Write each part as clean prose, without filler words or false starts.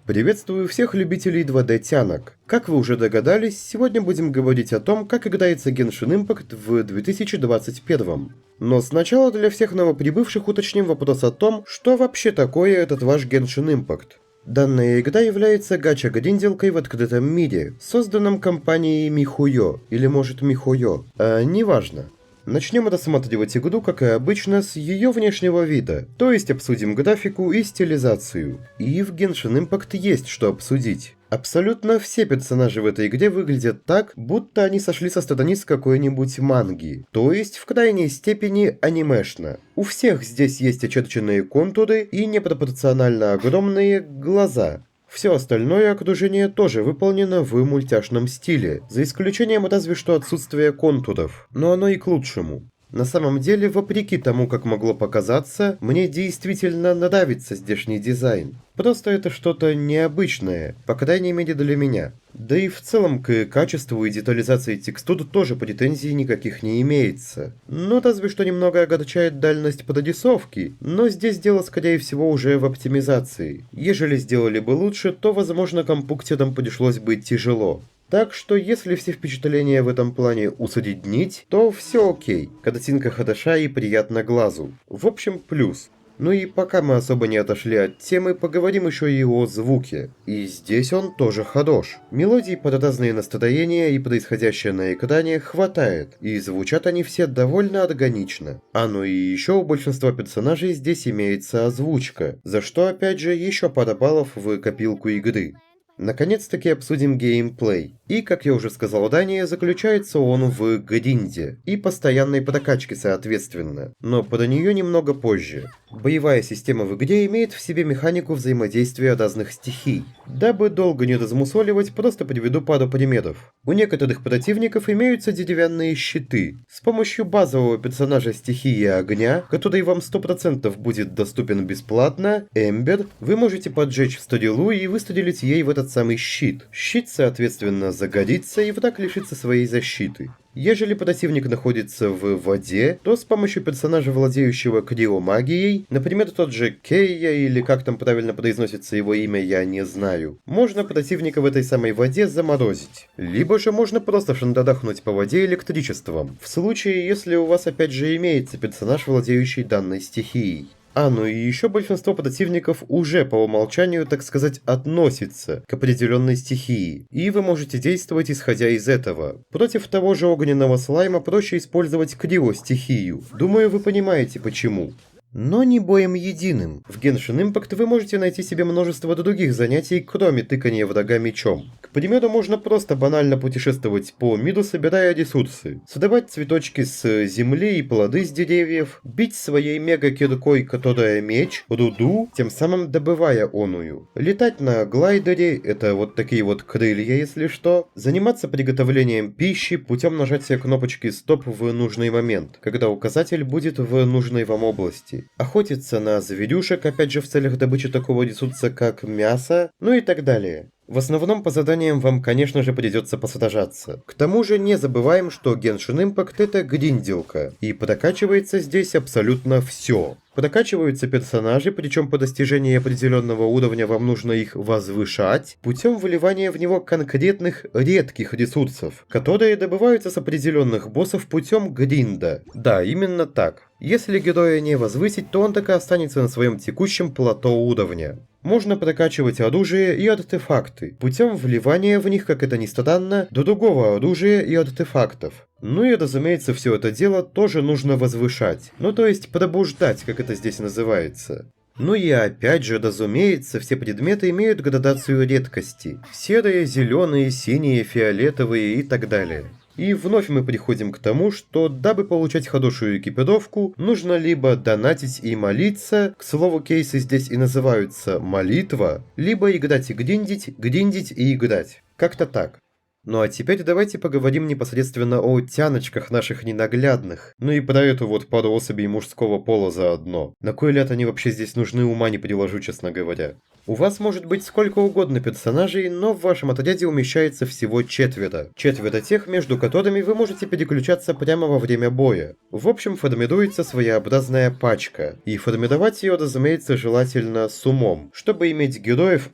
Приветствую всех любителей 2D тянок. Как вы уже догадались, сегодня будем говорить о том, как играется Genshin Impact в 2021. Но сначала для всех новоприбывших уточним вопрос о том, что вообще такое этот ваш Genshin Impact. Данная игра является гача-гринделкой в открытом мире, созданном компанией MiHoYo, или может Mihoyo, неважно. Начнем рассматривать игру, как и обычно, с ее внешнего вида, то есть обсудим графику и стилизацию. И в Genshin Impact есть что обсудить. Абсолютно все персонажи в этой игре выглядят так, будто они сошли со страниц какой-нибудь манги, то есть в крайней степени анимешно. У всех здесь есть очерченные контуры и непропорционально огромные глаза. Все остальное окружение тоже выполнено в мультяшном стиле, за исключением разве что отсутствия контуров, но оно и к лучшему. На самом деле, вопреки тому, как могло показаться, мне действительно нравится здешний дизайн. Просто это что-то необычное, по крайней мере для меня. Да и в целом к качеству и детализации текстур тоже претензий никаких не имеется. Ну разве что немного огорчает дальность прорисовки, но здесь дело скорее всего уже в оптимизации. Ежели сделали бы лучше, то возможно компьютерам пришлось бы тяжело. Так что, если все впечатления в этом плане усреднить, то все окей. Картинка хороша и приятна глазу. В общем, плюс. Ну и пока мы особо не отошли от темы, поговорим еще и о звуке. И здесь он тоже хорош. Мелодий под разные настроения и происходящее на экране хватает, и звучат они все довольно органично. Ну и еще у большинства персонажей здесь имеется озвучка, за что опять же еще пара баллов в копилку игры. Наконец-таки обсудим геймплей. И, как я уже сказал ранее, заключается он в гринде и постоянной прокачке соответственно, но про нее немного позже. Боевая система в игре имеет в себе механику взаимодействия разных стихий. Дабы долго не размусоливать, просто приведу пару примеров. У некоторых противников имеются деревянные щиты. С помощью базового персонажа стихии огня, который вам 100% будет доступен бесплатно, Эмбер, вы можете поджечь стрелу и выстрелить ей в этот самый щит. Щит, соответственно, загорится и враг лишится своей защиты. Ежели противник находится в воде, то с помощью персонажа, владеющего криомагией, например, тот же Кейя, или как там правильно произносится его имя, я не знаю, можно противника в этой самой воде заморозить. Либо же можно просто шандадахнуть по воде электричеством, в случае, если у вас опять же имеется персонаж, владеющий данной стихией. Ну и еще большинство противников уже по умолчанию, так сказать, относится к определенной стихии, и вы можете действовать исходя из этого. Против того же огненного слайма проще использовать крио-стихию. Думаю, вы понимаете почему. Но не боем единым. В Genshin Impact вы можете найти себе множество других занятий, кроме тыкания врага мечом. К примеру, можно просто банально путешествовать по миру, собирая ресурсы, создавать цветочки с земли и плоды с деревьев, бить своей мега-киркой, которая меч, руду, тем самым добывая оную, летать на глайдере, это вот такие вот крылья, если что, заниматься приготовлением пищи путем нажатия кнопочки стоп в нужный момент, когда указатель будет в нужной вам области. Охотиться на зверюшек, опять же в целях добычи такого ресурса, как мясо, ну и так далее. В основном по заданиям вам, конечно же, придется посражаться. К тому же не забываем, что Genshin Impact это гринделка, и прокачивается здесь абсолютно все. Прокачиваются персонажи, причем по достижении определенного уровня вам нужно их возвышать, путем выливания в него конкретных редких ресурсов, которые добываются с определенных боссов путем гринда. Да, именно так. Если героя не возвысить, то он так и останется на своем текущем плато уровня. Можно прокачивать оружие и артефакты, путем вливания в них, как это ни странно, другого оружия и артефактов. Ну и разумеется, все это дело тоже нужно возвышать, ну то есть пробуждать, как это здесь называется. Ну и опять же, разумеется, все предметы имеют градацию редкости. Серые, зеленые, синие, фиолетовые и так далее. И вновь мы приходим к тому, что дабы получать хорошую экипировку, нужно либо донатить и молиться, к слову кейсы здесь и называются молитва, либо играть и гриндить, гриндить и играть. Как-то так. Ну а теперь давайте поговорим непосредственно о тяночках наших ненаглядных. Ну и про эту вот пару особей мужского пола заодно. На кой ляд они вообще здесь нужны, ума не приложу, честно говоря. У вас может быть сколько угодно персонажей, но в вашем отряде умещается всего четверо. Четверо тех, между которыми вы можете переключаться прямо во время боя. В общем, формируется своеобразная пачка. И формировать ее, разумеется, желательно с умом, чтобы иметь героев,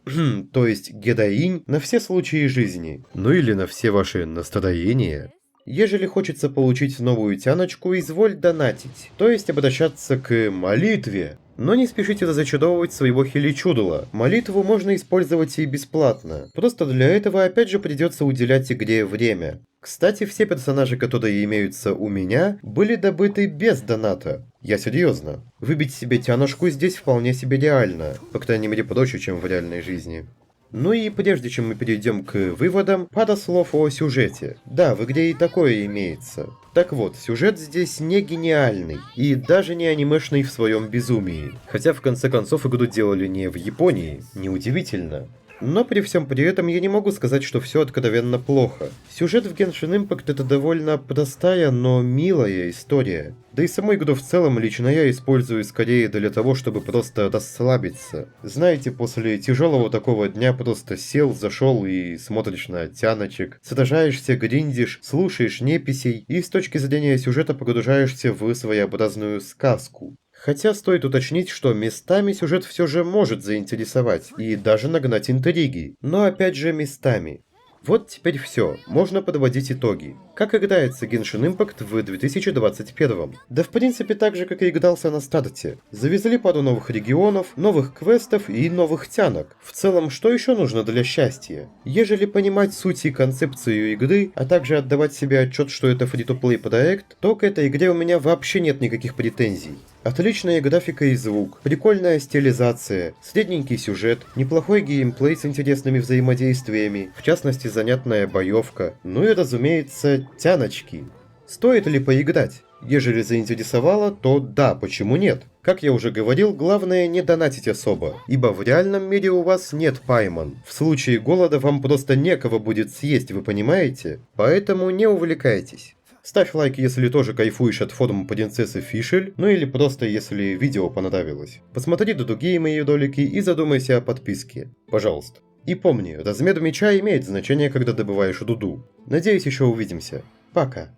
то есть героинь, на все случаи жизни. Ну или на все ваши настроения. Ежели хочется получить новую тяночку, изволь донатить, то есть обращаться к молитве. Но не спешите разочаровывать своего хиличудула. Молитву можно использовать и бесплатно. Просто для этого опять же придется уделять игре время. Кстати, все персонажи, которые имеются у меня, были добыты без доната. Я серьезно. Выбить себе тянушку здесь вполне себе реально. По крайней мере, проще, чем в реальной жизни. Ну и прежде чем мы перейдем к выводам, пара слов о сюжете. Да, в игре и такое имеется. Так вот, сюжет здесь не гениальный, и даже не анимешный в своем безумии. Хотя в конце концов игру делали не в Японии, неудивительно. Но при всем при этом я не могу сказать, что все откровенно плохо. Сюжет в Genshin Impact это довольно простая, но милая история. Да и саму игру в целом лично я использую скорее для того, чтобы просто расслабиться. Знаете, после тяжелого такого дня просто сел, зашел и смотришь на тяночек, сражаешься, гриндишь, слушаешь неписей и с точки зрения сюжета погружаешься в своеобразную сказку. Хотя стоит уточнить, что местами сюжет все же может заинтересовать и даже нагнать интриги, но опять же местами. Вот теперь все, можно подводить итоги. Как играется Genshin Impact в 2021? Да в принципе так же, как и игрался на старте. Завезли пару новых регионов, новых квестов и новых тянок. В целом, что еще нужно для счастья? Ежели понимать суть и концепцию игры, а также отдавать себе отчет, что это фри-то-плей проект, то к этой игре у меня вообще нет никаких претензий. Отличная графика и звук, прикольная стилизация, средненький сюжет, неплохой геймплей с интересными взаимодействиями, в частности занятная боевка, ну и разумеется тяночки. Стоит ли поиграть? Ежели заинтересовало, то да, почему нет? Как я уже говорил, главное не донатить особо, ибо в реальном мире у вас нет пайман. В случае голода вам просто некого будет съесть, вы понимаете? Поэтому не увлекайтесь. Ставь лайк, если тоже кайфуешь от форм принцессы Фишель, ну или просто если видео понравилось. Посмотри другие мои ролики и задумайся о подписке. Пожалуйста. И помни, размер меча имеет значение, когда добываешь руду. Надеюсь, еще увидимся. Пока.